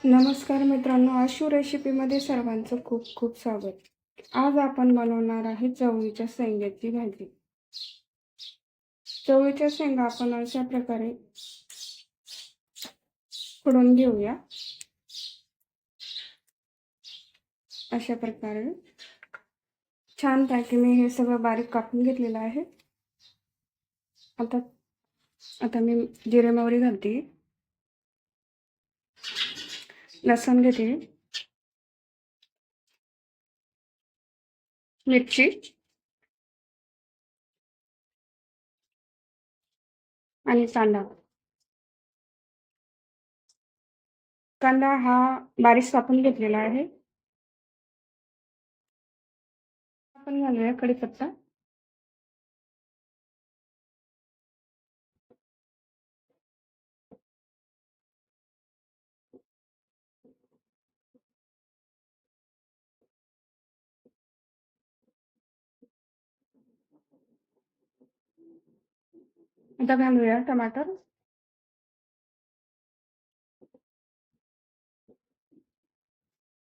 नमस्कार मित्रांनो, आशू रेसिपीमध्ये सर्वांचं खूप खूप स्वागत. आज आपण बनवणार आहे चवळीच्या शेंगाची भाजी. चवळीच्या शेंगा आपण अशा प्रकारे फोडून घेऊया. अशा प्रकारे छानपैकी मी हे सगळं बारीक कापून घेतलेलं आहे. आता आता मी जिरे मोहरी घालते, लसूण घेते, मिरची आणि कांदा. कांदा हा बारीक कापून घेतलेला आहे. आपण घालूया कढीपत्ता, आता घालूया टमाटर,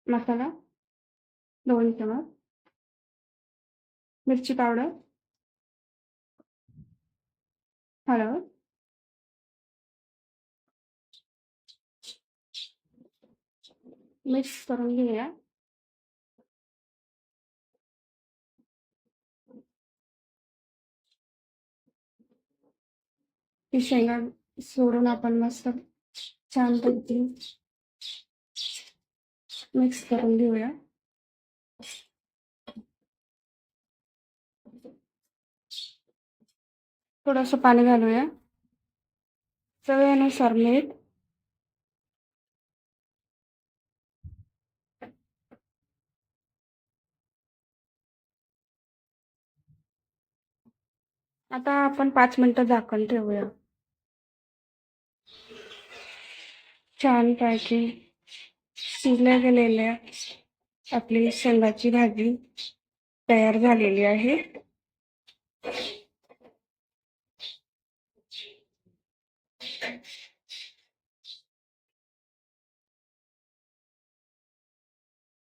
मसाला 2 चमच, मिरची पावडर, हळद, मिक्स करून घेऊया. ही शेंगा सोडून आपण मस्त छानपैकी मिक्स करून घेऊया. थोडंसं पाणी घालूया. चवीनुसार मीठ, आता आपण 5 मिनिटं झाकण ठेवूया. छानपैकी शिजल्या गेलेल्या आपली शेंगाची भाजी तयार झालेली आहे.